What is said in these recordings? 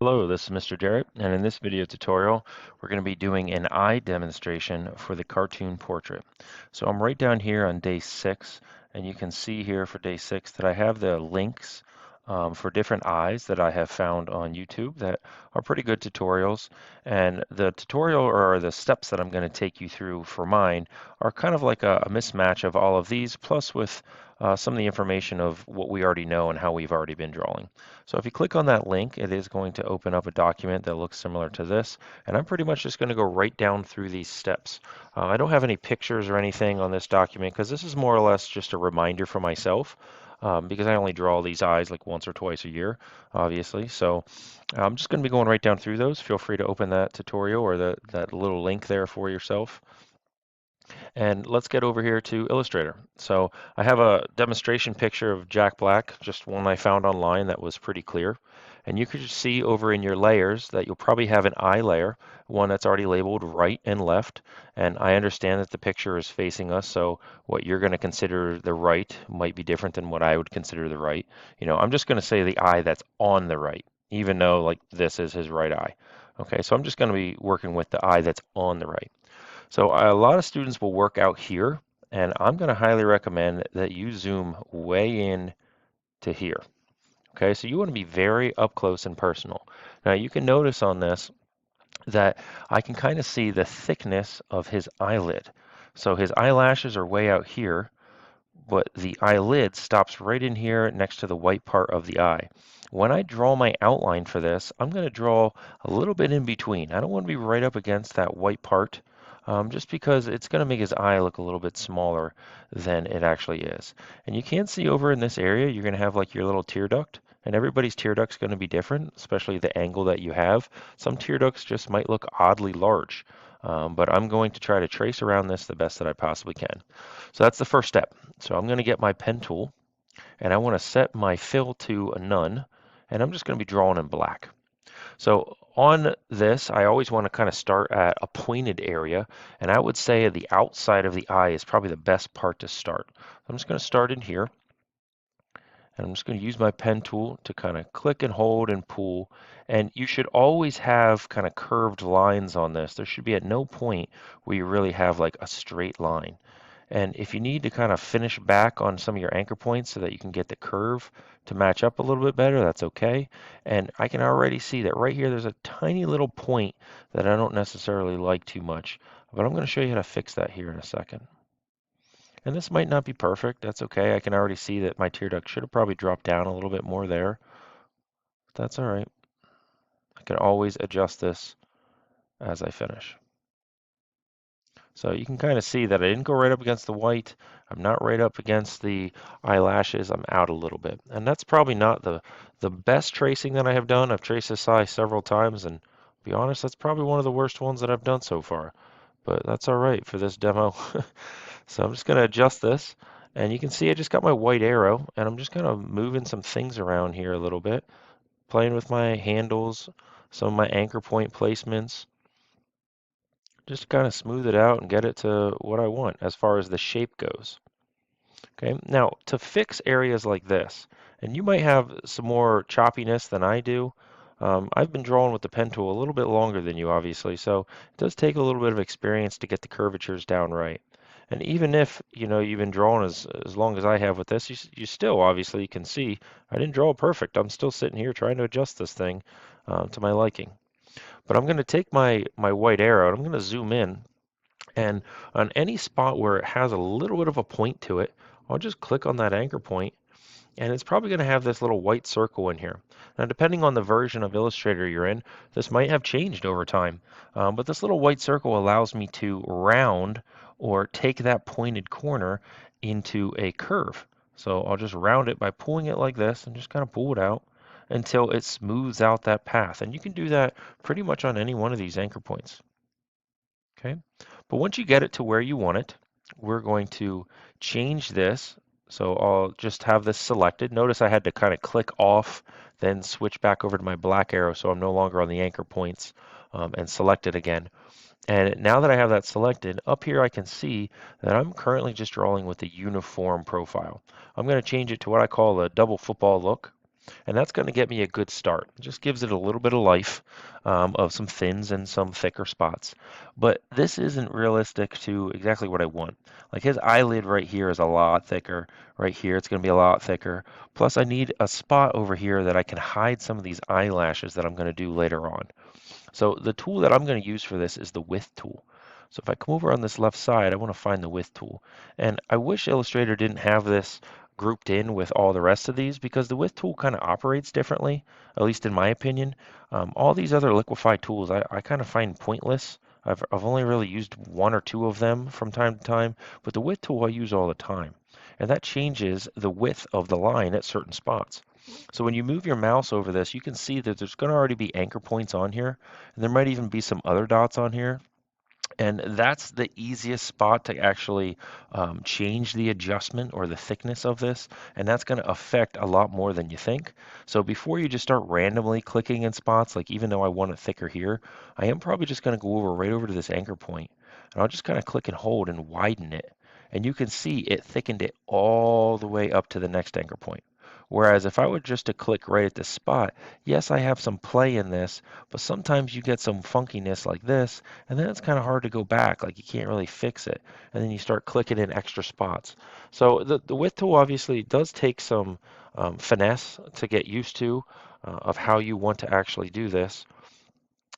Hello, this is Mr. Jarrett, and in this video tutorial, we're going to be doing an eye demonstration for the cartoon portrait. So I'm right down here on day 6, and you can see here for day 6 that I have the links for different eyes that I have found on YouTube that are pretty good tutorials. And the tutorial or the steps that I'm going to take you through for mine are kind of like a mismatch of all of these, plus with some of the information of what we already know and how we've already been drawing. So if you click on that link, it is going to open up a document that looks similar to this. And I'm pretty much just going to go right down through these steps. I don't have any pictures or anything on this document because this is more or less just a reminder for myself. Because I only draw these eyes like once or twice a year, obviously. So I'm just going to be going right down through those. Feel free to open that tutorial or that little link there for yourself. And let's get over here to Illustrator. So I have a demonstration picture of Jack Black, just one I found online that was pretty clear. And you can just see over in your layers that you'll probably have an eye layer, one that's already labeled right and left. And I understand that the picture is facing us, so what you're going to consider the right might be different than what I would consider the right. I'm just going to say the eye that's on the right, even though like this is his right eye. Okay, so I'm just going to be working with the eye that's on the right. So a lot of students will work out here, and I'm going to highly recommend that you zoom way in to here. Okay, so you want to be very up close and personal. Now you can notice on this that I can kind of see the thickness of his eyelid. So his eyelashes are way out here, but the eyelid stops right in here next to the white part of the eye. When I draw my outline for this, I'm going to draw a little bit in between. I don't want to be right up against that white part, just because it's going to make his eye look a little bit smaller than it actually is. And you can see over in this area, you're going to have like your little tear duct. And everybody's tear duct's going to be different, especially the angle that you have. Some tear ducts just might look oddly large. But I'm going to try to trace around this the best that I possibly can. So that's the first step. So I'm going to get my pen tool and I want to set my fill to a none, and I'm just going to be drawing in black. So on this, I always want to kind of start at a pointed area, and I would say the outside of the eye is probably the best part to start. I'm just going to start in here, and I'm just going to use my pen tool to kind of click and hold and pull. And you should always have kind of curved lines on this. There should be at no point where you really have like a straight line. And if you need to kind of finish back on some of your anchor points so that you can get the curve to match up a little bit better, that's okay. And I can already see that right here there's a tiny little point that I don't necessarily like too much. But I'm going to show you how to fix that here in a second. And this might not be perfect. That's okay. I can already see that my tear duct should have probably dropped down a little bit more there. But that's all right. I can always adjust this as I finish. So you can kind of see that I didn't go right up against the white. I'm not right up against the eyelashes. I'm out a little bit. And that's probably not the best tracing that I have done. I've traced this eye several times, and to be honest, that's probably one of the worst ones that I've done so far. But that's all right for this demo. So I'm just going to adjust this. And you can see I just got my white arrow, and I'm just kind of moving some things around here a little bit, playing with my handles, some of my anchor point placements, just to kind of smooth it out and get it to what I want as far as the shape goes. Okay, now to fix areas like this, and you might have some more choppiness than I do. I've been drawing with the pen tool a little bit longer than you, obviously, so it does take a little bit of experience to get the curvatures down right. And even if you've been drawing as long as I have with this, you still obviously can see I didn't draw it perfect. I'm still sitting here trying to adjust this thing to my liking. But I'm going to take my white arrow and I'm going to zoom in, and on any spot where it has a little bit of a point to it, I'll just click on that anchor point, and it's probably going to have this little white circle in here. Now, depending on the version of Illustrator you're in, this might have changed over time, but this little white circle allows me to round or take that pointed corner into a curve. So I'll just round it by pulling it like this and just kind of pull it out until it smooths out that path. And you can do that pretty much on any one of these anchor points. Okay, but once you get it to where you want it, we're going to change this. So I'll just have this selected. Notice I had to kind of click off, then switch back over to my black arrow so I'm no longer on the anchor points, and select it again. And now that I have that selected, up here I can see that I'm currently just drawing with the uniform profile. I'm going to change it to what I call a double football look. And that's going to get me a good start. It just gives it a little bit of life of some thins and some thicker spots. But this isn't realistic to exactly what I want. Like his eyelid right here is a lot thicker. Right here, it's going to be a lot thicker. Plus, I need a spot over here that I can hide some of these eyelashes that I'm going to do later on. So the tool that I'm going to use for this is the width tool. So if I come over on this left side, I want to find the width tool. And I wish Illustrator didn't have this grouped in with all the rest of these because the width tool kind of operates differently, at least in my opinion. All these other liquify tools I kind of find pointless. I've only really used one or two of them from time to time, but the width tool I use all the time. And that changes the width of the line at certain spots. So when you move your mouse over this, you can see that there's going to already be anchor points on here, and there might even be some other dots on here. And that's the easiest spot to actually change the adjustment or the thickness of this. And that's going to affect a lot more than you think. So before you just start randomly clicking in spots, like even though I want it thicker here, I am probably just going to go over right over to this anchor point. And I'll just kind of click and hold and widen it. And you can see it thickened it all the way up to the next anchor point. Whereas if I were just to click right at this spot, yes, I have some play in this, but sometimes you get some funkiness like this, and then it's kind of hard to go back, like you can't really fix it. And then you start clicking in extra spots. So the width tool obviously does take some finesse to get used to of how you want to actually do this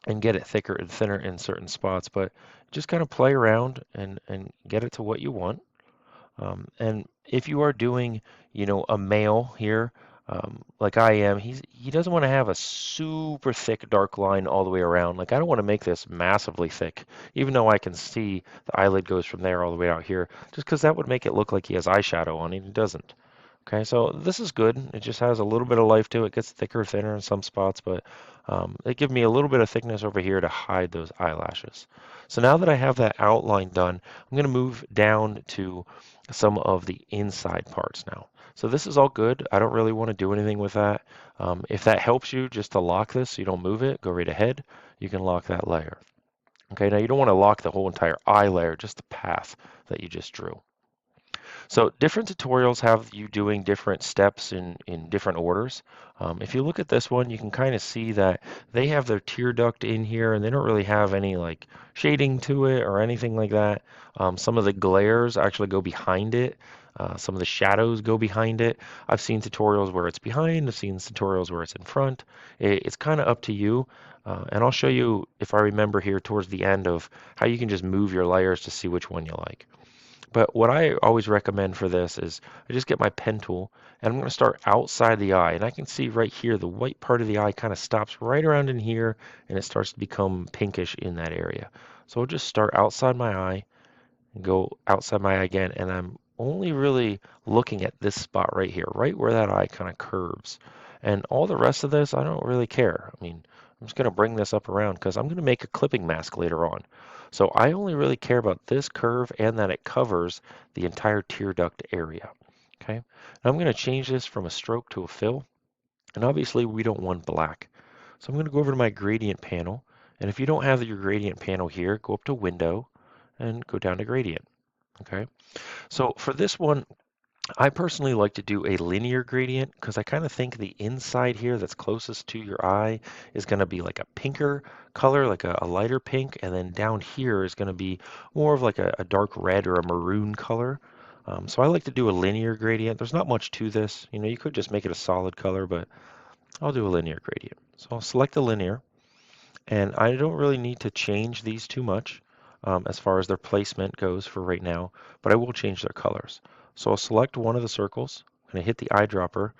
and get it thicker and thinner in certain spots. But just kind of play around and get it to what you want. And if you are doing, a male here, like I am, he doesn't want to have a super thick dark line all the way around. Like I don't want to make this massively thick, even though I can see the eyelid goes from there all the way out here, just because that would make it look like he has eyeshadow on it. He doesn't. Okay, so this is good. It just has a little bit of life to it. It gets thicker, thinner in some spots, but it gives me a little bit of thickness over here to hide those eyelashes. So now that I have that outline done, I'm going to move down to some of the inside parts now. So this is all good. I don't really want to do anything with that. If that helps you just to lock this so you don't move it, go right ahead. You can lock that layer. Okay, now you don't want to lock the whole entire eye layer, just the path that you just drew. So different tutorials have you doing different steps in different orders. If you look at this one, you can kind of see that they have their tear duct in here and they don't really have any like shading to it or anything like that. Some of the glares actually go behind it. Some of the shadows go behind it. I've seen tutorials where it's behind. I've seen tutorials where it's in front. It's kind of up to you. And I'll show you, if I remember here towards the end, of how you can just move your layers to see which one you like. But what I always recommend for this is I just get my pen tool and I'm going to start outside the eye. And I can see right here the white part of the eye kind of stops right around in here and it starts to become pinkish in that area. So I'll just start outside my eye and go outside my eye again. And I'm only really looking at this spot right here, right where that eye kind of curves. And all the rest of this, I don't really care. I mean, I'm just going to bring this up around because I'm going to make a clipping mask later on. So I only really care about this curve and that it covers the entire tear duct area. Okay, now I'm going to change this from a stroke to a fill. And obviously we don't want black. So I'm going to go over to my gradient panel. And if you don't have your gradient panel here, go up to Window and go down to Gradient. Okay, so for this one, I personally like to do a linear gradient because I kind of think the inside here that's closest to your eye is going to be like a pinker color, like a lighter pink, and then down here is going to be more of like a dark red or a maroon color. So I like to do a linear gradient. There's not much to this. You could just make it a solid color, but I'll do a linear gradient. So I'll select the linear, and I don't really need to change these too much as far as their placement goes for right now, but I will change their colors. So I'll select one of the circles, I'm going to hit the eyedropper,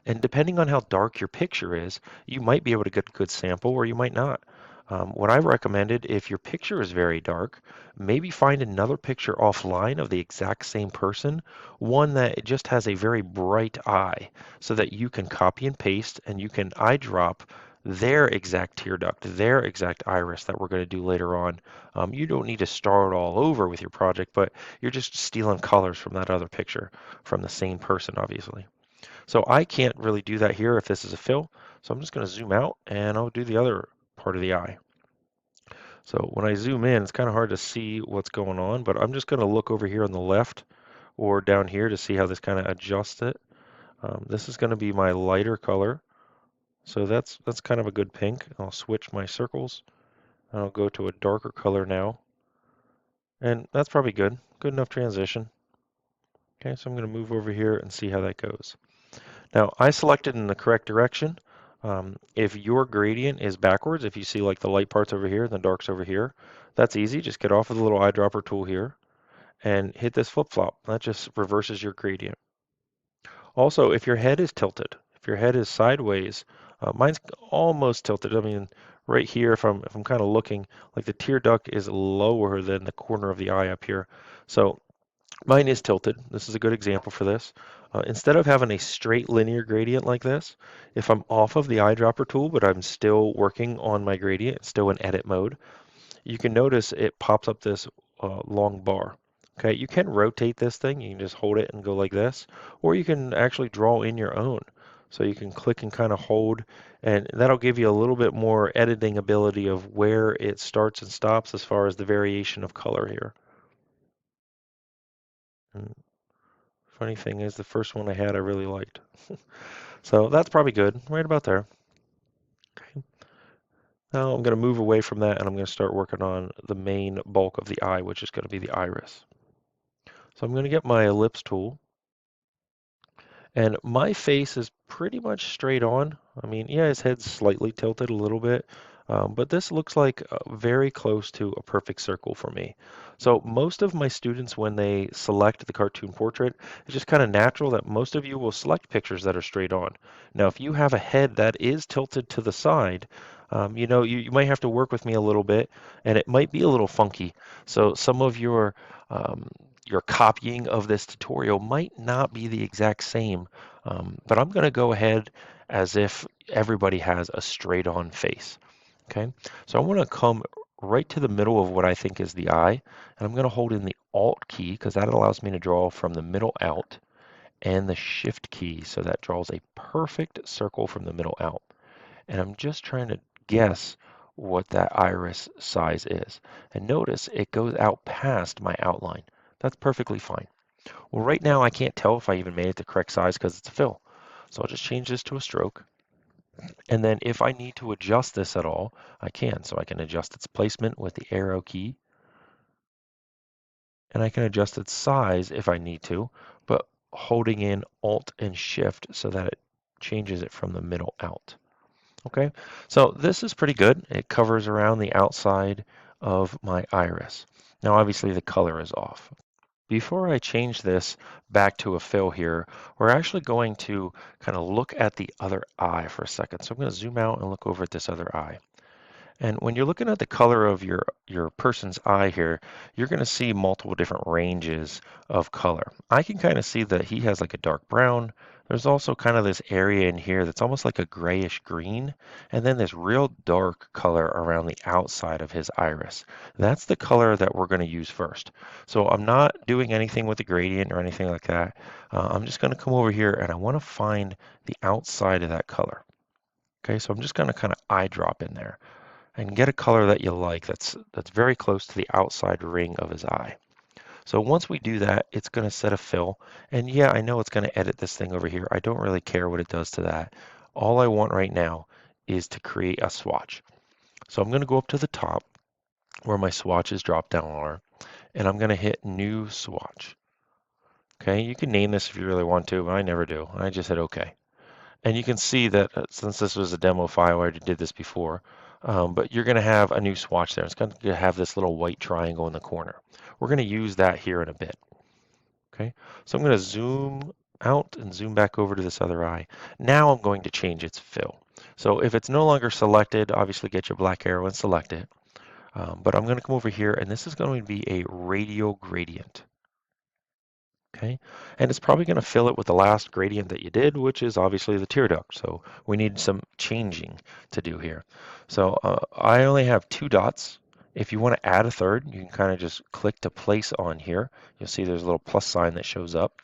and depending on how dark your picture is, you might be able to get a good sample or you might not. What I recommended, if your picture is very dark, maybe find another picture offline of the exact same person, one that just has a very bright eye, so that you can copy and paste and you can eyedrop their exact tear duct, their exact iris that we're going to do later on. You don't need to start all over with your project, but you're just stealing colors from that other picture from the same person, obviously. So I can't really do that here if this is a fill. So I'm just going to zoom out and I'll do the other part of the eye. So when I zoom in, it's kind of hard to see what's going on, but I'm just going to look over here on the left or down here to see how this kind of adjusts it. This is going to be my lighter color. So that's kind of a good pink. I'll switch my circles. I'll go to a darker color now. And that's probably good. Good enough transition. Okay, so I'm going to move over here and see how that goes. Now, I selected in the correct direction. If your gradient is backwards, if you see like the light parts over here and the darks over here, that's easy. Just get off of the little eyedropper tool here and hit this flip-flop. That just reverses your gradient. Also, if your head is tilted, if your head is sideways, mine's almost tilted. I mean, right here, if I'm kind of looking, like the tear duct is lower than the corner of the eye up here. So mine is tilted. This is a good example for this. Instead of having a straight linear gradient like this, if I'm off of the eyedropper tool, but I'm still working on my gradient, still in edit mode, you can notice it pops up this long bar. Okay, you can rotate this thing. You can just hold it and go like this, or you can actually draw in your own. So you can click and kind of hold, and that'll give you a little bit more editing ability of where it starts and stops as far as the variation of color here. And funny thing is, the first one I had I really liked. So that's probably good, right about there. Okay. Now I'm going to move away from that and I'm going to start working on the main bulk of the eye, which is going to be the iris. So I'm going to get my ellipse tool, and my face is pretty much straight on. I mean, yeah, his head's slightly tilted a little bit, but this looks like very close to a perfect circle for me. So most of my students, when they select the cartoon portrait, it's just kind of natural that most of you will select pictures that are straight on. Now, if you have a head that is tilted to the side, you might have to work with me a little bit, and it might be a little funky. So some of your copying of this tutorial might not be the exact same, but I'm going to go ahead as if everybody has a straight on face. Okay, so I want to come right to the middle of what I think is the eye, and I'm going to hold in the Alt key because that allows me to draw from the middle out, and the Shift key, so that draws a perfect circle from the middle out. And I'm just trying to guess what that iris size is. And notice it goes out past my outline. That's perfectly fine. Well, right now I can't tell if I even made it the correct size because it's a fill. So I'll just change this to a stroke. And then if I need to adjust this at all, I can. So I can adjust its placement with the arrow key. And I can adjust its size if I need to, but holding in Alt and Shift so that it changes it from the middle out. Okay, so this is pretty good. It covers around the outside of my iris. Now obviously the color is off. Before I change this back to a fill here, we're actually going to kind of look at the other eye for a second. So I'm going to zoom out and look over at this other eye. And when you're looking at the color of your person's eye here, you're going to see multiple different ranges of color. I can kind of see that he has like a dark brown. There's also kind of this area in here that's almost like a grayish green, and then this real dark color around the outside of his iris. That's the color that we're going to use first. So I'm not doing anything with the gradient or anything like that. I'm just going to come over here and I want to find the outside of that color. Okay, so I'm just going to kind of eye drop in there and get a color that you like that's very close to the outside ring of his eye. So once we do that, it's going to set a fill. And yeah, I know it's going to edit this thing over here. I don't really care what it does to that. All I want right now is to create a swatch. So I'm going to go up to the top where my swatches drop down are, and I'm going to hit New Swatch. Okay, you can name this if you really want to, but I never do. I just hit OK. And you can see that since this was a demo file, I already did this before, but you're going to have a new swatch there. It's going to have this little white triangle in the corner. We're going to use that here in a bit. Okay, so I'm going to zoom out and zoom back over to this other eye. Now I'm going to change its fill. So if it's no longer selected, obviously get your black arrow and select it. But I'm going to come over here, and this is going to be a radial gradient. Okay, and it's probably going to fill it with the last gradient that you did, which is obviously the tear duct. So we need some changing to do here. So I only have 2 dots. If you want to add a third, you can kind of just click to place on here. You'll see there's a little plus sign that shows up.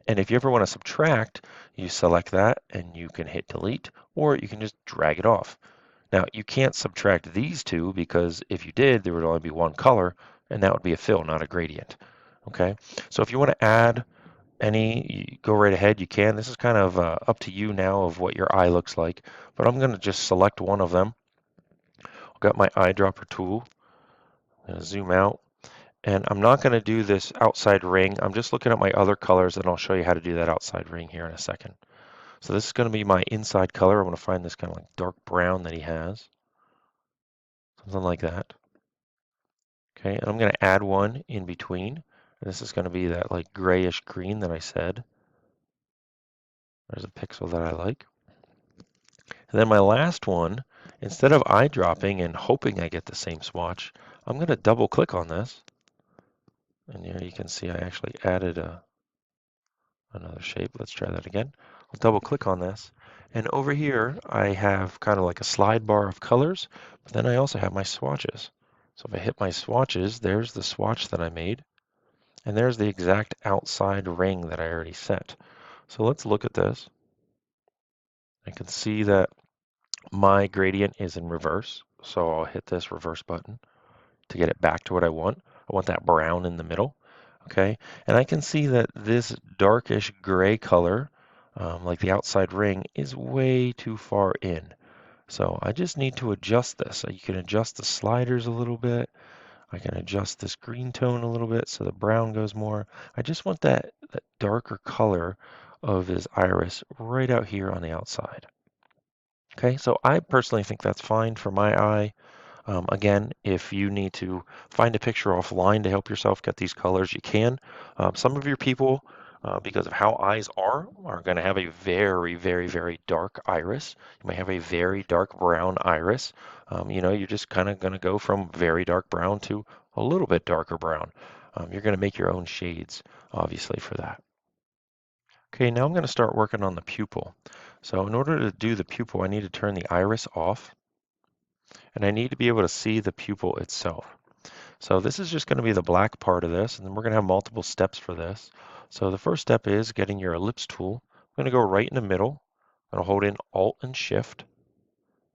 And if you ever want to subtract, you select that and you can hit delete, or you can just drag it off. Now you can't subtract these two because if you did, there would only be one color, and that would be a fill, not a gradient. Okay, so if you want to add go right ahead, you can. This is kind of up to you now of what your eye looks like, but I'm going to just select one of them. I've got my eyedropper tool. I'm going to zoom out, and I'm not going to do this outside ring. I'm just looking at my other colors, and I'll show you how to do that outside ring here in a second. So this is going to be my inside color. I'm going to find this kind of like dark brown that he has, something like that. Okay, and I'm going to add one in between. And this is going to be that like grayish green that I said. There's a pixel that I like. And then my last one, instead of eyedropping and hoping I get the same swatch, I'm going to double click on this. And here you can see I actually added another shape. Let's try that again. I'll double click on this. And over here, I have kind of like a slide bar of colors, but then I also have my swatches. So if I hit my swatches, there's the swatch that I made. And there's the exact outside ring that I already set. So let's look at this. I can see that my gradient is in reverse. So I'll hit this reverse button to get it back to what I want. I want that brown in the middle. Okay, and I can see that this darkish gray color, like the outside ring, is way too far in. So I just need to adjust this. So you can adjust the sliders a little bit. I can adjust this green tone a little bit so the brown goes more. I just want that darker color of his iris right out here on the outside. Okay, so I personally think that's fine for my eye. Again, if you need to find a picture offline to help yourself get these colors, you can. Some of your people, because of how eyes are going to have a very, very, very dark iris. You might have a very dark brown iris. You're just kind of going to go from very dark brown to a little bit darker brown. You're going to make your own shades, obviously, for that. Okay, now I'm going to start working on the pupil. So in order to do the pupil, I need to turn the iris off, and I need to be able to see the pupil itself. So this is just going to be the black part of this, and then we're going to have multiple steps for this. So the first step is getting your ellipse tool. I'm going to go right in the middle. I'm going to hold in Alt and Shift,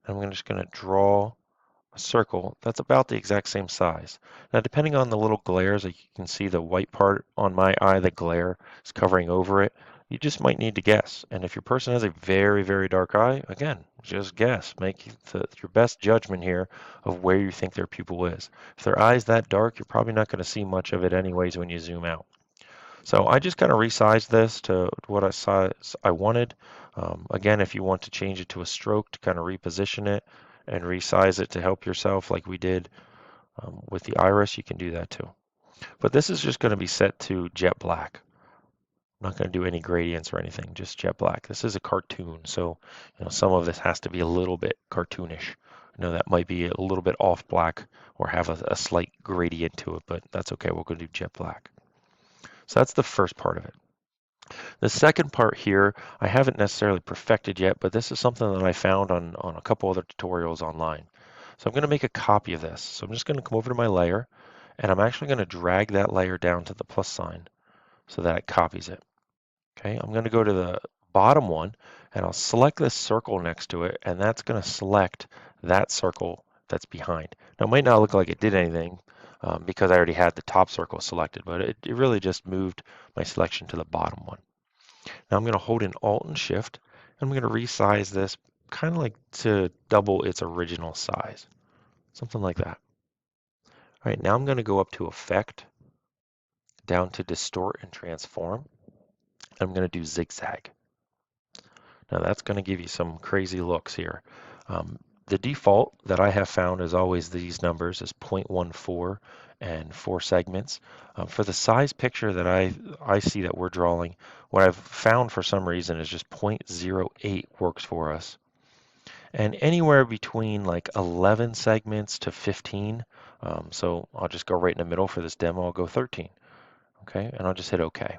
and I'm just going to draw a circle that's about the exact same size. Now, depending on the little glares, like you can see the white part on my eye, the glare is covering over it. You just might need to guess. And if your person has a very, very dark eye, again, just guess. Make your best judgment here of where you think their pupil is. If their eye's that dark, you're probably not going to see much of it anyways when you zoom out. So I just kind of resized this to what I wanted. Again, if you want to change it to a stroke to kind of reposition it and resize it to help yourself like we did with the iris, you can do that too. But this is just going to be set to jet black. I'm not going to do any gradients or anything, just jet black. This is a cartoon, so some of this has to be a little bit cartoonish. I know that might be a little bit off black or have a slight gradient to it, but that's okay. We're going to do jet black. So that's the first part of it. The second part here, I haven't necessarily perfected yet, but this is something that I found on a couple other tutorials online. So I'm going to make a copy of this. So I'm just going to come over to my layer, and I'm actually going to drag that layer down to the plus sign so that it copies it. Okay, I'm going to go to the bottom one, and I'll select this circle next to it, and that's going to select that circle that's behind. Now, it might not look like it did anything because I already had the top circle selected, but it really just moved my selection to the bottom one. Now I'm going to hold in Alt and Shift, and I'm going to resize this kind of like to double its original size, something like that. All right, now I'm going to go up to Effect, down to Distort and Transform. I'm going to do Zigzag. Now that's going to give you some crazy looks here. The default that I have found is always these numbers is 0.14 and 4 segments. For the size picture that I see that we're drawing, what I've found for some reason is just 0.08 works for us. And anywhere between like 11 segments to 15. So I'll just go right in the middle for this demo. I'll go 13. Okay, and I'll just hit OK.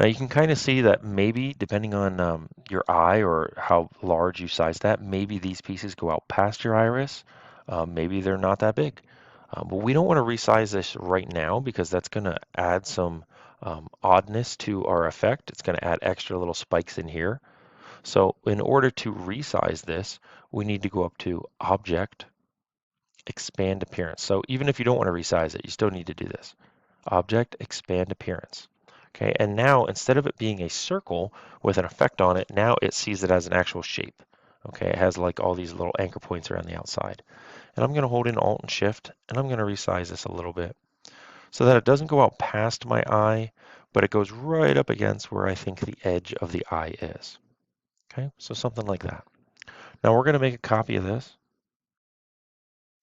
Now you can kind of see that maybe depending on your eye or how large you size that, maybe these pieces go out past your iris. Maybe they're not that big. But we don't want to resize this right now because that's going to add some oddness to our effect. It's going to add extra little spikes in here. So in order to resize this, we need to go up to Object, Expand Appearance. So even if you don't want to resize it, you still need to do this. Object, Expand Appearance. Okay, and now instead of it being a circle with an effect on it, now it sees it as an actual shape. Okay, it has like all these little anchor points around the outside. And I'm going to hold in Alt and Shift, and I'm going to resize this a little bit so that it doesn't go out past my eye, but it goes right up against where I think the edge of the eye is. Okay, so something like that. Now we're going to make a copy of this.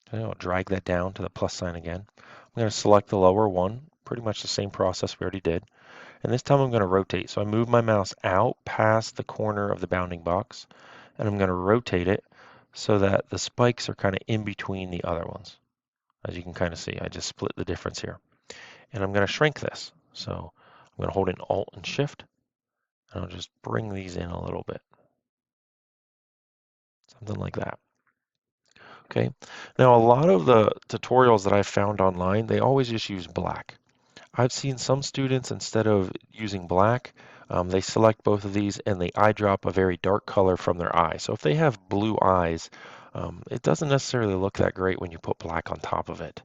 Okay, I'll drag that down to the plus sign again. I'm going to select the lower one, pretty much the same process we already did. And this time I'm going to rotate. So I move my mouse out past the corner of the bounding box, and I'm going to rotate it so that the spikes are kind of in between the other ones. As you can kind of see, I just split the difference here. And I'm going to shrink this. So I'm going to hold in Alt and Shift, and I'll just bring these in a little bit. Something like that. Okay. Now, a lot of the tutorials that I've found online, they always just use black. I've seen some students, instead of using black, they select both of these and they eye drop a very dark color from their eye. So if they have blue eyes, it doesn't necessarily look that great when you put black on top of it.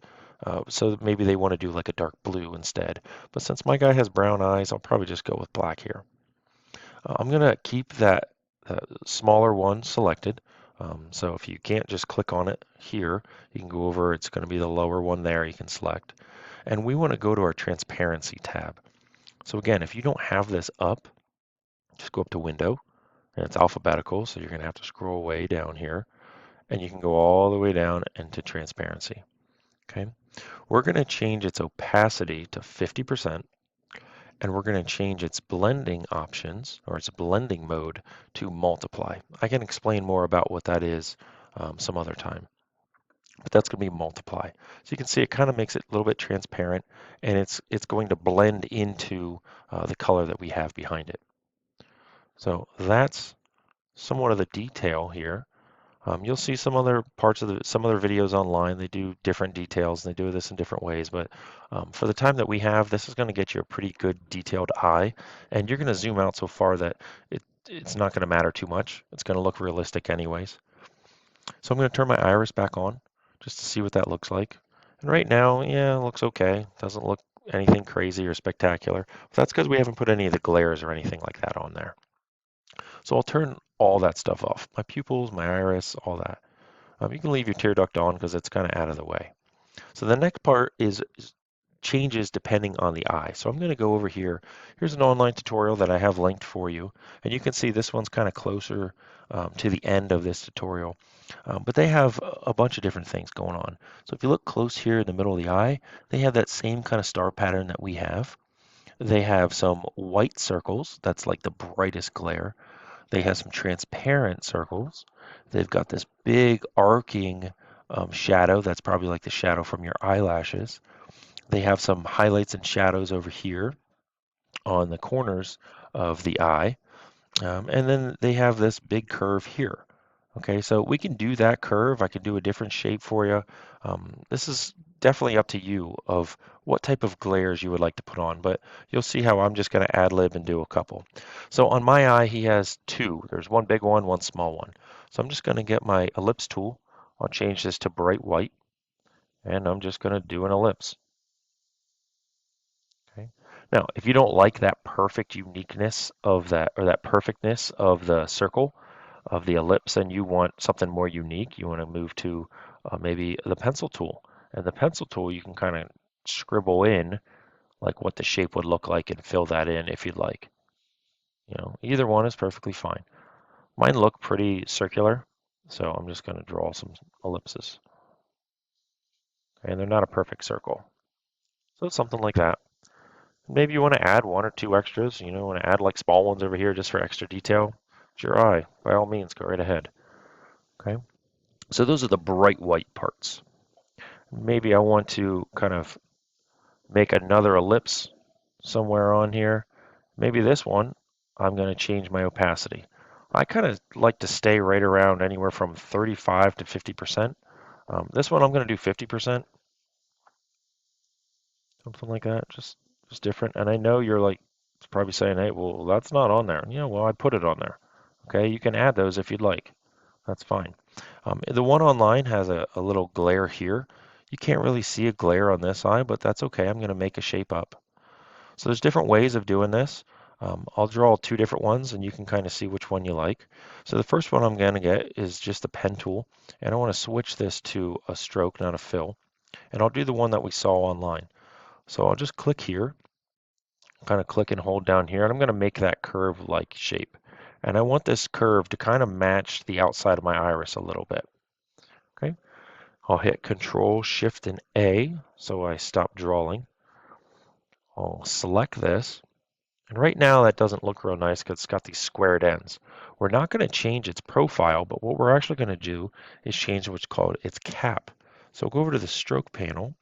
So maybe they want to do like a dark blue instead. But since my guy has brown eyes, I'll probably just go with black here. I'm going to keep that smaller one selected. So if you can't just click on it here, you can go over, it's going to be the lower one there you can select. And we want to go to our transparency tab. So again, if you don't have this up, just go up to Window, and it's alphabetical, so you're going to have to scroll way down here, and you can go all the way down into transparency. Okay, we're going to change its opacity to 50%, and we're going to change its blending options, or its blending mode, to multiply. I can explain more about what that is some other time, but that's going to be multiply. So you can see it kind of makes it a little bit transparent, and it's going to blend into the color that we have behind it. So that's somewhat of the detail here. You'll see some other parts of some other videos online. They do different details, and they do this in different ways. But for the time that we have, this is going to get you a pretty good detailed eye, and you're going to zoom out so far that it's not going to matter too much. It's going to look realistic anyways. So I'm going to turn my iris back on just to see what that looks like. And right now, yeah, it looks okay. Doesn't look anything crazy or spectacular. But that's because we haven't put any of the glares or anything like that on there. So I'll turn all that stuff off. My pupils, my iris, all that. You can leave your tear duct on because it's kind of out of the way. So the next part is changes depending on the eye. So I'm going to go over here. Here's an online tutorial that I have linked for you. And you can see this one's kind of closer to the end of this tutorial. But they have a bunch of different things going on. So if you look close here in the middle of the eye, they have that same kind of star pattern that we have. They have some white circles. That's like the brightest glare. They have some transparent circles. They've got this big arcing shadow. That's probably like the shadow from your eyelashes. They have some highlights and shadows over here on the corners of the eye. And then they have this big curve here. Okay, so we can do that curve. I could do a different shape for you. This is definitely up to you of what type of glares you would like to put on, but you'll see how I'm just going to ad lib and do a couple. So on my eye, he has two. There's one big one small one. So I'm just going to get my ellipse tool. I'll change this to bright white, and I'm just going to do an ellipse. Okay. Now, if you don't like that perfect uniqueness of that, or that perfectness of the circle, of the ellipse, and you want something more unique, you want to move to maybe the pencil tool. And the pencil tool, you can kind of scribble in like what the shape would look like and fill that in if you'd like. You know, either one is perfectly fine. Mine look pretty circular, so I'm just going to draw some ellipses. And they're not a perfect circle. So it's something like that. Maybe you want to add one or two extras. You know, want to add like small ones over here just for extra detail. It's your eye. By all means, go right ahead. Okay. So those are the bright white parts. Maybe I want to kind of make another ellipse somewhere on here. Maybe this one, I'm going to change my opacity. I kind of like to stay right around anywhere from 35 to 50%. This one I'm going to do 50%, something like that, just different. And I know you're like probably saying, hey, well, that's not on there. Yeah, well, I put it on there. Okay, you can add those if you'd like. That's fine. The one online has a little glare here. You can't really see a glare on this eye, but that's okay. I'm going to make a shape up. So there's different ways of doing this. I'll draw two different ones and you can kind of see which one you like. So the first one I'm going to get is just a pen tool, and I want to switch this to a stroke, not a fill. And I'll do the one that we saw online. So I'll just click here, kind of click and hold down here, and I'm going to make that curve-like shape. And I want this curve to kind of match the outside of my iris a little bit. Okay, I'll hit Control, Shift, and A, so I stop drawing. I'll select this, and right now that doesn't look real nice because it's got these squared ends. We're not going to change its profile, but what we're actually going to do is change what's called its cap. So go over to the stroke panel,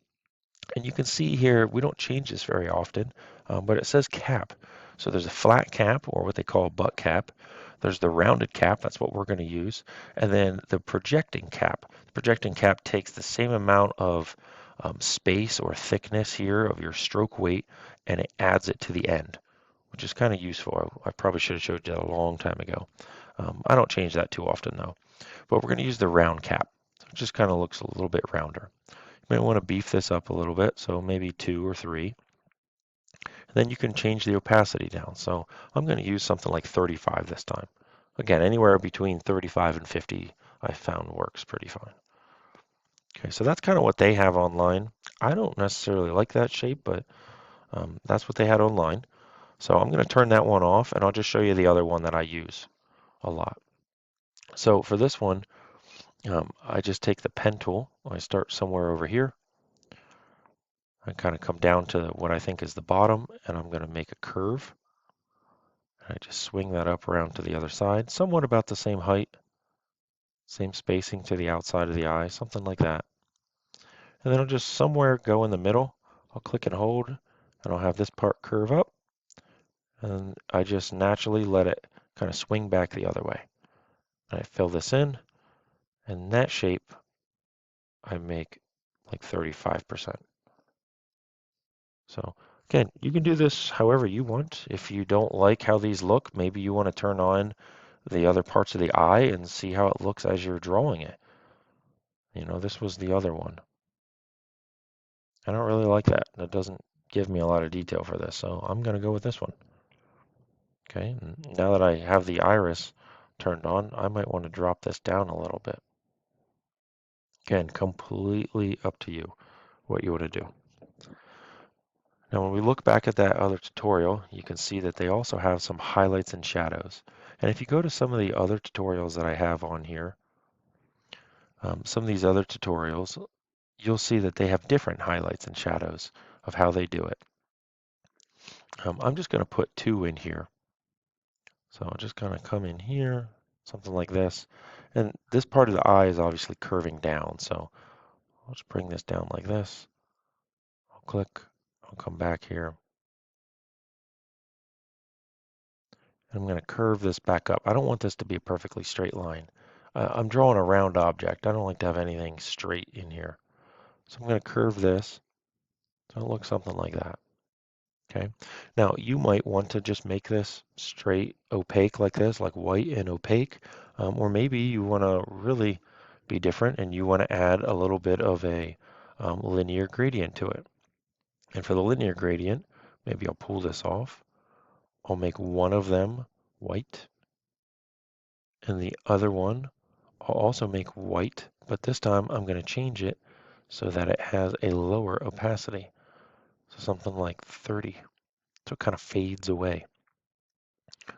and you can see here, we don't change this very often, but it says cap. So there's a flat cap, or what they call a butt cap. There's the rounded cap, that's what we're going to use. And then the projecting cap. The projecting cap takes the same amount of space or thickness here of your stroke weight, and it adds it to the end, which is kind of useful. I probably should have showed you that a long time ago. I don't change that too often though. But we're going to use the round cap. So it just kind of looks a little bit rounder. You might want to beef this up a little bit, so maybe 2 or 3. And then you can change the opacity down. So I'm going to use something like 35 this time. Again, anywhere between 35 and 50 I found works pretty fine. Okay, so that's kind of what they have online. I don't necessarily like that shape, but that's what they had online. So I'm going to turn that one off, and I'll just show you the other one that I use a lot. So for this one, I just take the pen tool. I start somewhere over here. I kind of come down to what I think is the bottom, and I'm going to make a curve. I just swing that up around to the other side, somewhat about the same height, same spacing to the outside of the eye, something like that. And then I'll just somewhere go in the middle. I'll click and hold, and I'll have this part curve up, and I just naturally let it kind of swing back the other way. And I fill this in, and that shape I make like 35%. So again, you can do this however you want. If you don't like how these look, maybe you want to turn on the other parts of the eye and see how it looks as you're drawing it. You know, this was the other one. I don't really like that. That doesn't give me a lot of detail for this, so I'm going to go with this one. Okay, and now that I have the iris turned on, I might want to drop this down a little bit. Again, completely up to you what you want to do. Now, when we look back at that other tutorial, you can see that they also have some highlights and shadows. And if you go to some of the other tutorials that I have on here, some of these other tutorials, you'll see that they have different highlights and shadows of how they do it. I'm just going to put 2 in here. So I'll just kind of come in here, something like this. And this part of the eye is obviously curving down, so I'll just bring this down like this. I'll click, I'll come back here. I'm going to curve this back up. I don't want this to be a perfectly straight line. I'm drawing a round object. I don't like to have anything straight in here. So I'm going to curve this so it looks something like that. Okay. Now you might want to just make this straight opaque like this, like white and opaque. Or maybe you want to really be different and you want to add a little bit of a linear gradient to it. And for the linear gradient, maybe I'll pull this off. I'll make one of them white, and the other one I'll also make white, but this time I'm going to change it so that it has a lower opacity. So something like 30. So it kind of fades away.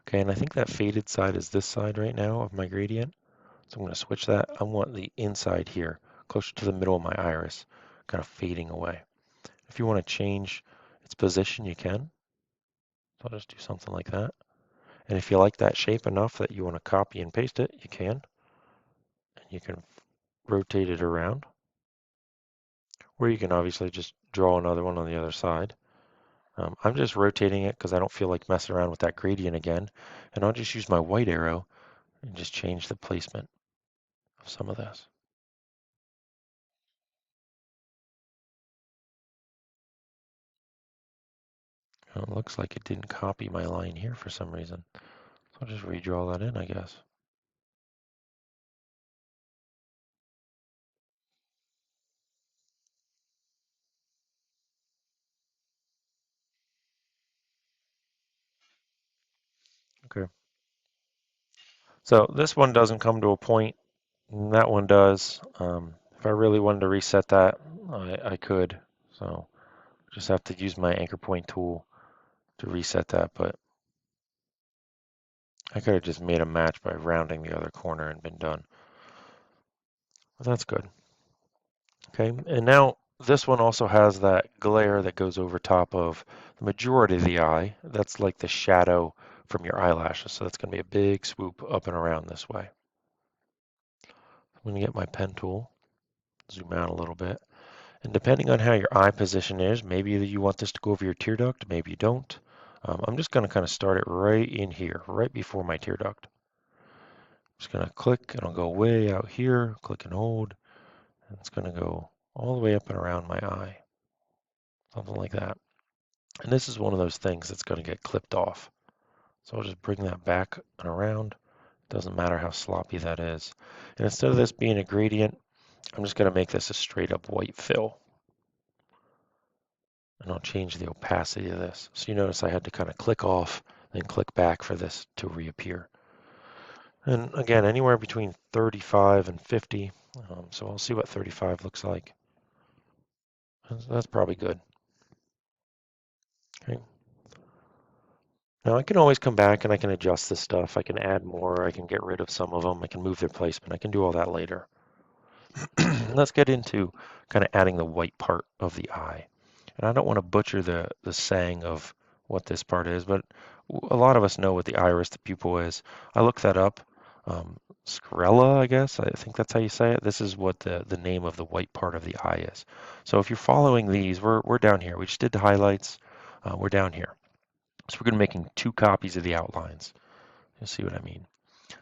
Okay, and I think that faded side is this side right now of my gradient. So I'm going to switch that. I want the inside here, closer to the middle of my iris, kind of fading away. If you want to change its position, you can. So I'll just do something like that. And if you like that shape enough that you want to copy and paste it, you can. And you can rotate it around. Or you can obviously just draw another one on the other side. I'm just rotating it because I don't feel like messing around with that gradient again. And I'll just use my white arrow and just change the placement of some of this. It looks like it didn't copy my line here for some reason. So I'll just redraw that in, I guess. Okay. So this one doesn't come to a point, and that one does. If I really wanted to reset that, I could. So just have to use my anchor point tool to reset that, but I could have just made a match by rounding the other corner and been done. But that's good. Okay, and now this one also has that glare that goes over top of the majority of the eye. That's like the shadow from your eyelashes. So that's going to be a big swoop up and around this way. I'm going to get my pen tool, zoom out a little bit. And depending on how your eye position is, maybe you want this to go over your tear duct, maybe you don't. I'm just going to kind of start it right in here, right before my tear duct. I'm just going to click and I'll go way out here, click and hold, and it's going to go all the way up and around my eye, something like that. And this is one of those things that's going to get clipped off. So I'll just bring that back and around. Doesn't matter how sloppy that is. And instead of this being a gradient, I'm just going to make this a straight up white fill. And I'll change the opacity of this. So you notice I had to kind of click off, then click back for this to reappear. And again, anywhere between 35 and 50. So I'll see what 35 looks like. That's probably good. Okay. Now I can always come back and I can adjust this stuff. I can add more, I can get rid of some of them, I can move their placement. I can do all that later. Let's get into kind of adding the white part of the eye. And I don't want to butcher the saying of what this part is, but a lot of us know what the iris, the pupil is. I looked that up. Sclera, I guess. I think that's how you say it. This is what the name of the white part of the eye is. So if you're following these, we're down here. We just did the highlights. We're down here. So we're going to be making 2 copies of the outlines. You'll see what I mean.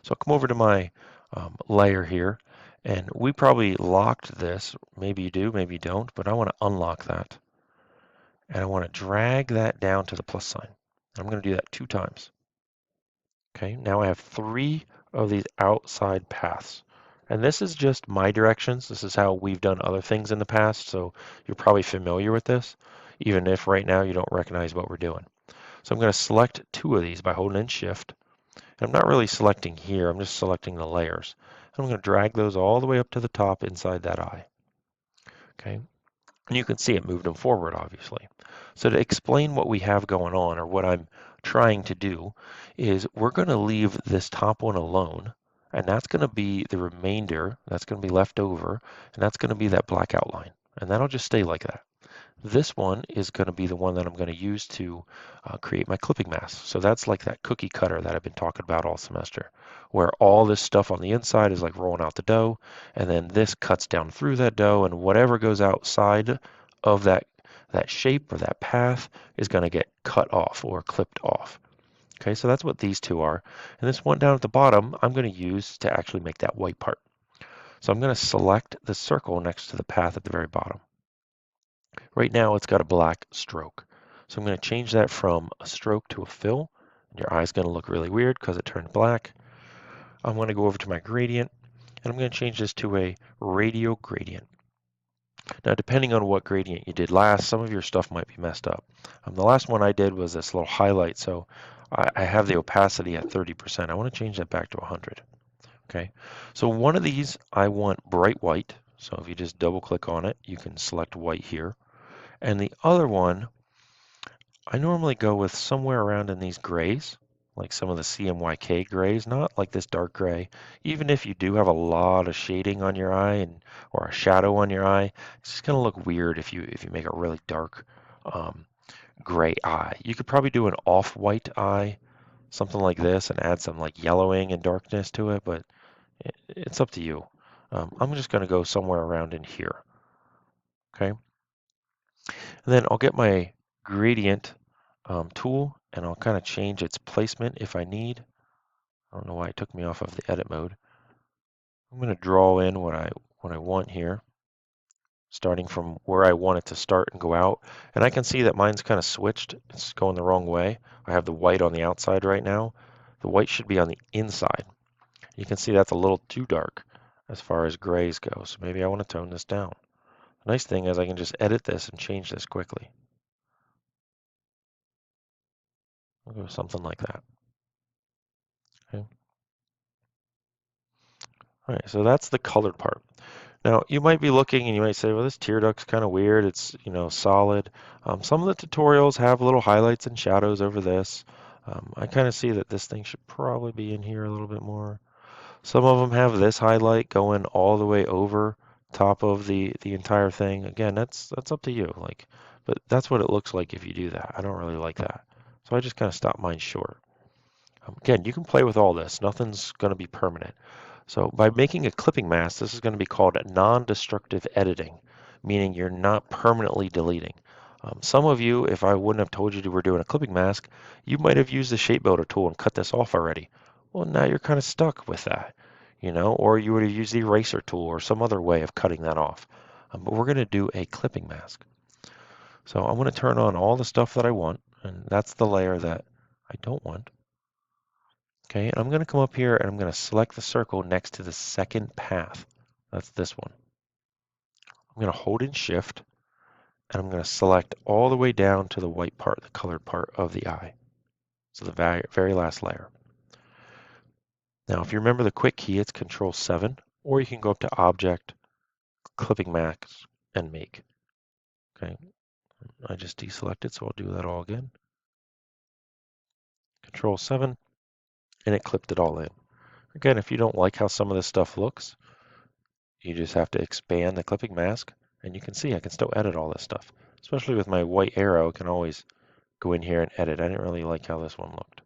So I'll come over to my layer here, and we probably locked this. Maybe you do, maybe you don't, but I want to unlock that. And I want to drag that down to the plus sign. I'm going to do that 2 times. Okay, now I have 3 of these outside paths. And this is just my directions. This is how we've done other things in the past, so you're probably familiar with this, even if right now you don't recognize what we're doing. So I'm going to select 2 of these by holding in Shift. And I'm not really selecting here, I'm just selecting the layers. And I'm going to drag those all the way up to the top inside that eye. Okay, and you can see it moved them forward, obviously. So to explain what we have going on, or what I'm trying to do, is we're going to leave this top one alone, and that's going to be the remainder, that's going to be left over, and that's going to be that black outline. And that'll just stay like that. This one is going to be the one that I'm going to use to create my clipping mask. So that's like that cookie cutter that I've been talking about all semester, where all this stuff on the inside is like rolling out the dough, and then this cuts down through that dough, and whatever goes outside of that shape or that path is going to get cut off or clipped off. Okay, so that's what these 2 are. And this one down at the bottom, I'm going to use to actually make that white part. So I'm going to select the circle next to the path at the very bottom. Right now it's got a black stroke. So I'm going to change that from a stroke to a fill. And your eye's going to look really weird because it turned black. I'm going to go over to my gradient, and I'm going to change this to a radial gradient. Now, depending on what gradient you did last, some of your stuff might be messed up. The last one I did was this little highlight, so I have the opacity at 30%. I want to change that back to 100. Okay, so one of these I want bright white. So if you just double click on it, you can select white here. And the other one, I normally go with somewhere around in these grays, like some of the CMYK grays, not like this dark gray. Even if you do have a lot of shading on your eye or a shadow on your eye, it's just gonna look weird if you make a really dark gray eye. You could probably do an off-white eye, something like this, and add some like yellowing and darkness to it, but it's up to you. I'm just gonna go somewhere around in here. Okay. And then I'll get my gradient tool, and I'll kind of change its placement if I need. I don't know why it took me off of the edit mode. I'm going to draw in what I want here, starting from where I want it to start and go out. And I can see that mine's kind of switched. It's going the wrong way. I have the white on the outside right now. The white should be on the inside. You can see that's a little too dark as far as grays go, so maybe I want to tone this down. The nice thing is I can just edit this and change this quickly. I'll go something like that. Okay. All right, so that's the colored part. Now, you might be looking and you might say, well, this tear duct's kind of weird. It's, solid. Some of the tutorials have little highlights and shadows over this. I kind of see that this thing should probably be in here a little bit more. Some of them have this highlight going all the way over top of the entire thing. Again, that's up to you. But that's what it looks like if you do that. I don't really like that. So I just kind of stop mine short. Again, you can play with all this. Nothing's going to be permanent. So by making a clipping mask, this is going to be called non-destructive editing, meaning you're not permanently deleting. Some of you, if I wouldn't have told you you were doing a clipping mask, you might have used the shape builder tool and cut this off already. Well, now you're kind of stuck with that, or you would have used the eraser tool or some other way of cutting that off. But we're going to do a clipping mask. So I'm going to turn on all the stuff that I want, and that's the layer that I don't want. Okay, and I'm going to come up here and I'm going to select the circle next to the second path. That's this one. I'm going to hold in Shift and I'm going to select all the way down to the white part, the colored part of the eye. So the very last layer. Now, if you remember the quick key, it's Control 7, or you can go up to Object, Clipping Mask, and Make. Okay, I just deselected, so I'll do that all again. Control 7, and it clipped it all in. Again, if you don't like how some of this stuff looks, you just have to expand the clipping mask, and you can see I can still edit all this stuff. Especially with my white arrow, I can always go in here and edit. I didn't really like how this one looked.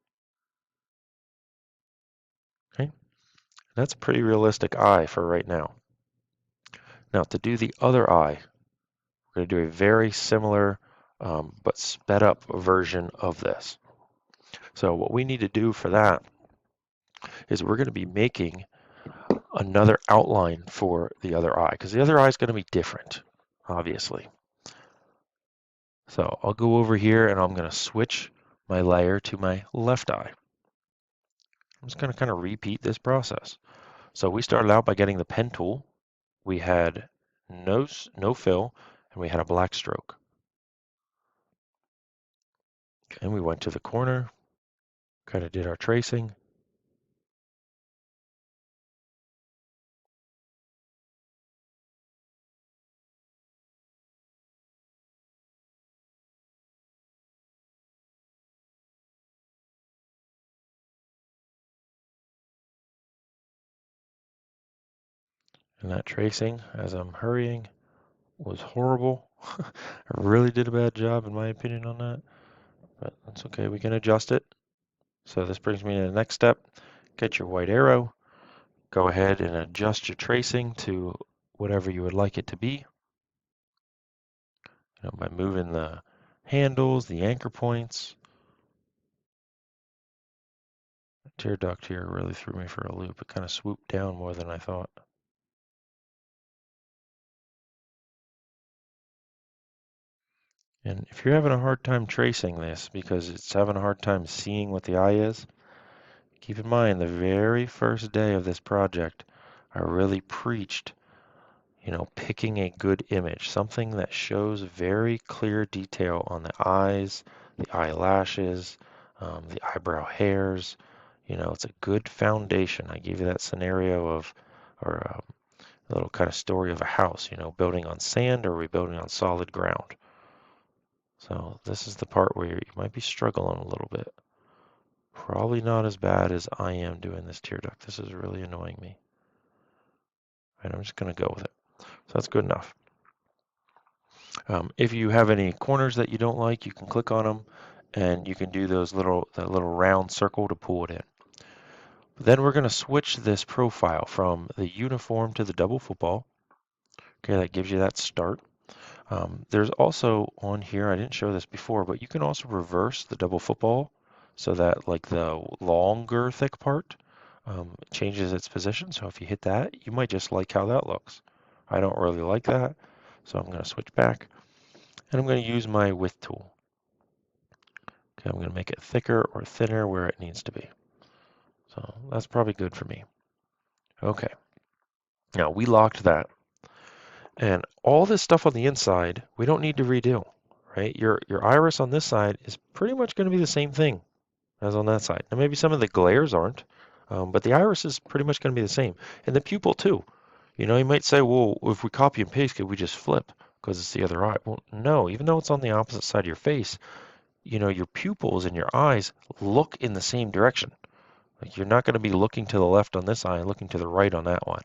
Okay, that's a pretty realistic eye for right now. Now to do the other eye, we're going to do a very similar but sped up version of this. So what we need to do for that is we're going to be making another outline for the other eye, because the other eye is going to be different, obviously. So I'll go over here and I'm going to switch my layer to my left eye. I'm just going to kind of repeat this process. So we started out by getting the pen tool. We had no fill, and we had a black stroke. And we went to the corner, kind of did our tracing. And that tracing, as I'm hurrying, was horrible. I really did a bad job, in my opinion, on that. But that's okay, we can adjust it. So this brings me to the next step. Get your white arrow. Go ahead and adjust your tracing to whatever you would like it to be. By moving the handles, the anchor points. The tear duct here really threw me for a loop. It kind of swooped down more than I thought. And if you're having a hard time tracing this because it's having a hard time seeing what the eye is, keep in mind the very first day of this project, I really preached, picking a good image, something that shows very clear detail on the eyes, the eyelashes, the eyebrow hairs. It's a good foundation. I gave you that scenario of, or a little kind of story of a house, building on sand or are we building on solid ground? So this is the part where you might be struggling a little bit. Probably not as bad as I am doing this tear duct. This is really annoying me. And I'm just going to go with it. So that's good enough. If you have any corners that you don't like, you can click on them and you can do that little round circle to pull it in. Then we're going to switch this profile from the uniform to the double football. Okay, that gives you that start. There's also on here, I didn't show this before, but you can also reverse the double football so that like the longer thick part changes its position. So if you hit that, you might just like how that looks. I don't really like that, so I'm going to switch back and I'm going to use my width tool. Okay, I'm going to make it thicker or thinner where it needs to be. So that's probably good for me. Okay, now we locked that. And all this stuff on the inside, we don't need to redo, right? Your iris on this side is pretty much going to be the same thing as on that side. Now maybe some of the glares aren't, But the iris is pretty much going to be the same. And the pupil too. You know, you might say, well, if we copy and paste, could we just flip because it's the other eye? Well, no, even though it's on the opposite side of your face, you know, your pupils and your eyes look in the same direction. Like you're not going to be looking to the left on this eye and looking to the right on that one.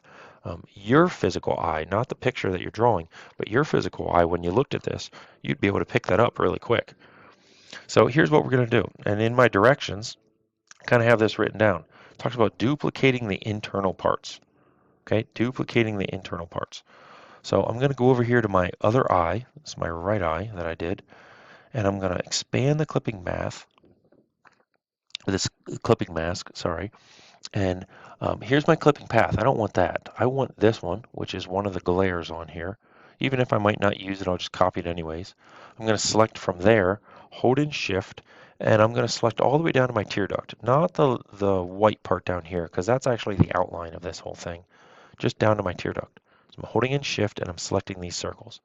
Your physical eye, not the picture that you're drawing, but your physical eye, when you looked at this, you'd be able to pick that up really quick. So here's what we're going to do. And in my directions, I kind of have this written down. It talks about duplicating the internal parts. Okay, duplicating the internal parts. So I'm going to go over here to my other eye. It's my right eye that I did. And I'm going to expand the this clipping mask, sorry. And here's my clipping path. I don't want that. I want this one, which is one of the glares on here. Even if I might not use it, I'll just copy it anyways. I'm going to select from there, hold in Shift, and I'm going to select all the way down to my tear duct. Not the white part down here, because that's actually the outline of this whole thing. Just down to my tear duct. So I'm holding in Shift and I'm selecting these circles.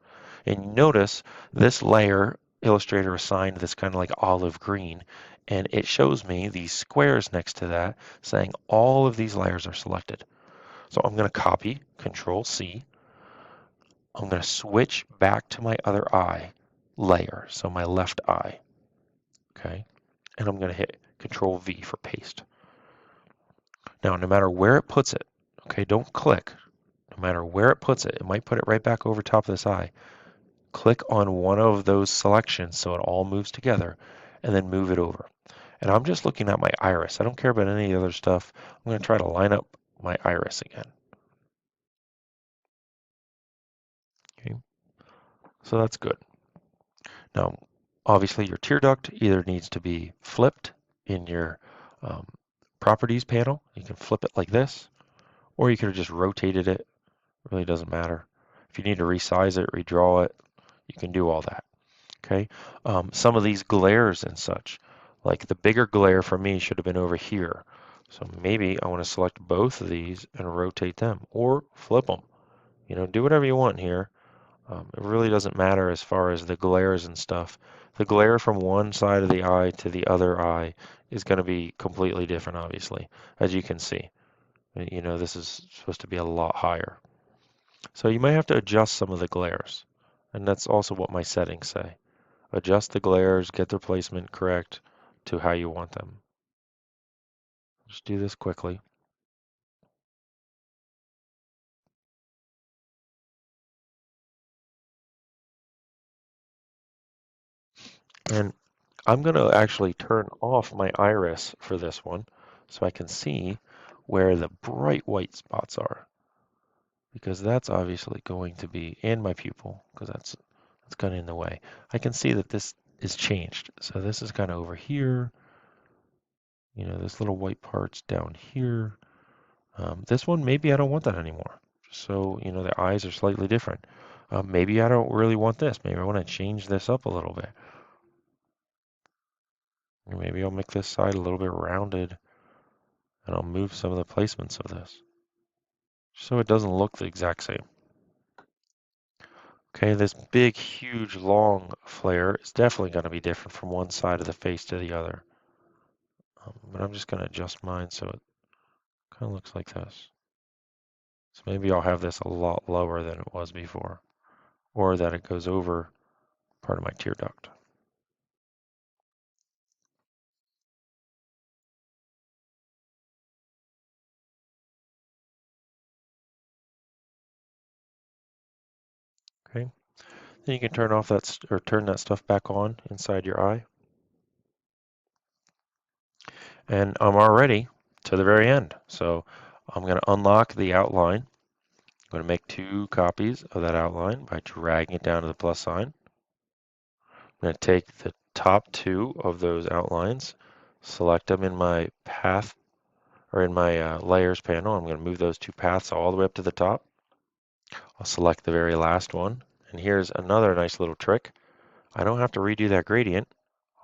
And you notice this layer Illustrator assigned this kind of like olive green, and it shows me these squares next to that saying all of these layers are selected. So I'm going to copy, Control C. I'm going to switch back to my other eye layer, so my left eye. Okay, and I'm going to hit Control V for paste. Now, no matter where it puts it, okay, don't click. No matter where it puts it, it might put it right back over top of this eye. Click on one of those selections so it all moves together, and then move it over. And I'm just looking at my iris. I don't care about any other stuff. I'm going to try to line up my iris again. Okay, so that's good. Now, obviously your tear duct either needs to be flipped in your properties panel. You can flip it like this, or you could have just rotated it. It really doesn't matter. If you need to resize it, redraw it, you can do all that. Okay, some of these glares and such, like the bigger glare for me should have been over here. So maybe I want to select both of these and rotate them or flip them. You know, do whatever you want here. It really doesn't matter as far as the glares and stuff. The glare from one side of the eye to the other eye is going to be completely different, obviously, as you can see. You know, this is supposed to be a lot higher. So you might have to adjust some of the glares. And that's also what my settings say. Adjust the glares, get their placement correct to how you want them. Just do this quickly. And I'm going to actually turn off my iris for this one so I can see where the bright white spots are, because that's obviously going to be in my pupil, because that's kind of in the way. I can see that this is changed. So this is kind of over here. You know, this little white part's down here. This one, maybe I don't want that anymore. So, you know, the eyes are slightly different. Maybe I don't really want this. Maybe I want to change this up a little bit. Or maybe I'll make this side a little bit rounded and I'll move some of the placements of this so it doesn't look the exact same. Okay, this big, huge, long flare is definitely going to be different from one side of the face to the other. But I'm just going to adjust mine so it kind of looks like this. So maybe I'll have this a lot lower than it was before, or that it goes over part of my tear duct. Okay, then you can turn off that or turn that stuff back on inside your eye. And I'm already to the very end. So I'm going to unlock the outline. I'm going to make 2 copies of that outline by dragging it down to the plus sign. I'm going to take the top 2 of those outlines, select them in my path or in my layers panel. I'm going to move those 2 paths all the way up to the top. I'll select the very last one. And here's another nice little trick. I don't have to redo that gradient.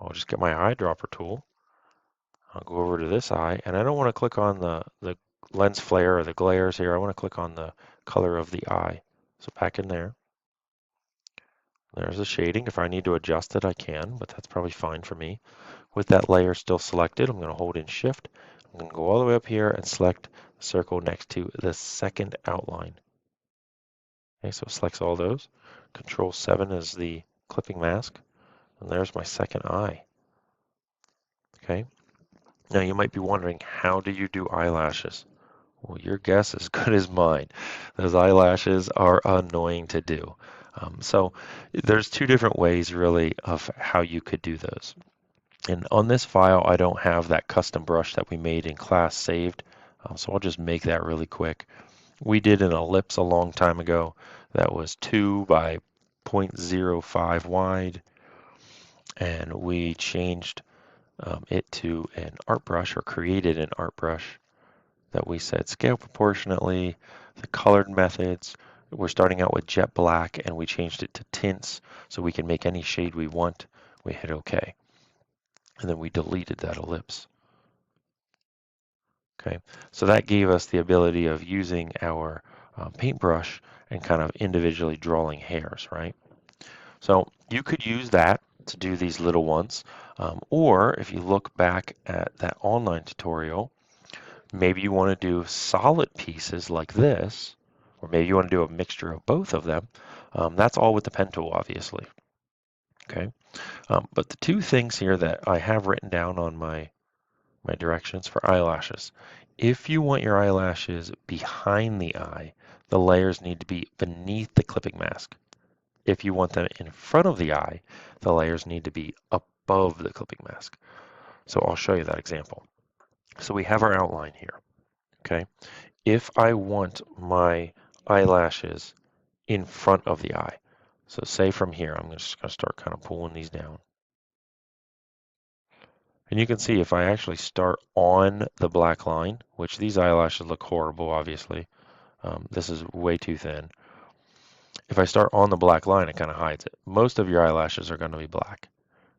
I'll just get my eyedropper tool. I'll go over to this eye, and I don't want to click on the lens flare or the glares here. I want to click on the color of the eye. So back in there. There's the shading. If I need to adjust it, I can, but that's probably fine for me. With that layer still selected, I'm going to hold in Shift. I'm I'm going to go all the way up here and select the circle next to the second outline. Okay, so it selects all those. Control 7 is the clipping mask, and there's my second eye. Okay, now you might be wondering, how do you do eyelashes? Well, your guess is as good as mine. Those eyelashes are annoying to do. So there's two different ways really of how you could do those. And on this file, I don't have that custom brush that we made in class saved. So I'll just make that really quick. We did an ellipse a long time ago that was 2 by 0.05 wide, and we changed it to an art brush, or created an art brush that we said scale proportionately, the colored methods. We're starting out with jet black, and we changed it to tints so we can make any shade we want. We hit OK, and then we deleted that ellipse. Okay, so that gave us the ability of using our paintbrush and kind of individually drawing hairs, right? So you could use that to do these little ones, or if you look back at that online tutorial, maybe you want to do solid pieces like this, or maybe you want to do a mixture of both of them. That's all with the pen tool, obviously. Okay, but the two things here that I have written down on my directions for eyelashes. If you want your eyelashes behind the eye, the layers need to be beneath the clipping mask. If you want them in front of the eye, the layers need to be above the clipping mask. So I'll show you that example. So we have our outline here, okay? If I want my eyelashes in front of the eye, so say from here, I'm just gonna start kind of pulling these down. And you can see if I actually start on the black line, which these eyelashes look horrible, obviously. This is way too thin. If I start on the black line, it kind of hides it. Most of your eyelashes are going to be black,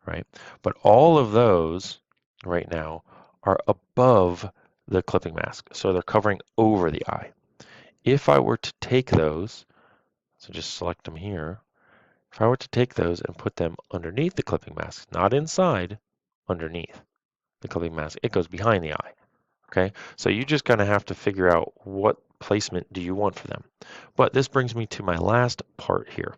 right? But all of those right now are above the clipping mask. So they're covering over the eye. If I were to take those, so just select them here. If I were to take those and put them underneath the clipping mask, not inside, underneath the clipping mask, it goes behind the eye. Okay, so you just kind of have to figure out what placement do you want for them. But this brings me to my last part here.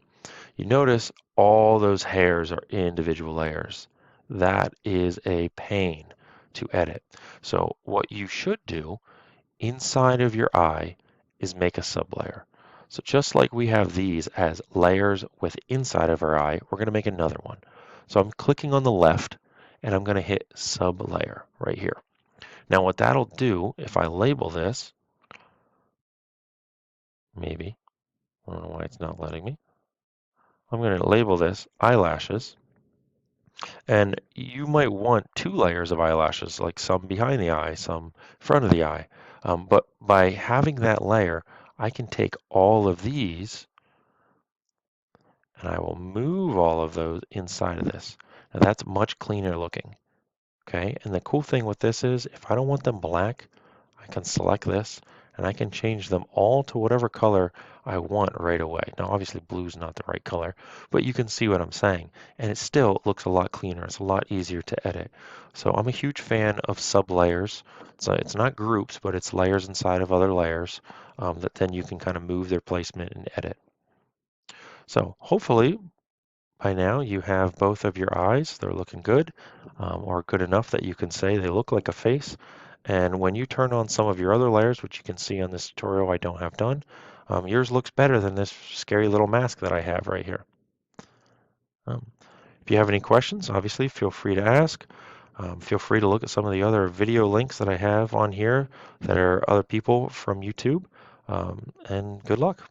You notice all those hairs are individual layers. That is a pain to edit. So what you should do inside of your eye is make a sublayer. So just like we have these as layers with inside of our eye, we're going to make another one. So I'm clicking on the left, and I'm going to hit sublayer right here. Now what that'll do, if I label this, maybe, I don't know why it's not letting me. I'm going to label this eyelashes. And you might want 2 layers of eyelashes, like some behind the eye, some front of the eye. But by having that layer, I can take all of these and I will move all of those inside of this. Now that's much cleaner looking. Okay, and the cool thing with this is if I don't want them black, I can select this and I can change them all to whatever color I want right away. Now obviously blue is not the right color, but you can see what I'm saying. And it still looks a lot cleaner. It's a lot easier to edit. So I'm a huge fan of sub layers. So it's not groups, but it's layers inside of other layers that then you can kind of move their placement and edit. So hopefully by now you have both of your eyes. They're looking good, or good enough that you can say they look like a face. And when you turn on some of your other layers, which you can see on this tutorial I don't have done, yours looks better than this scary little mask that I have right here. If you have any questions, obviously feel free to ask. Feel free to look at some of the other video links that I have on here that are other people from YouTube. And good luck.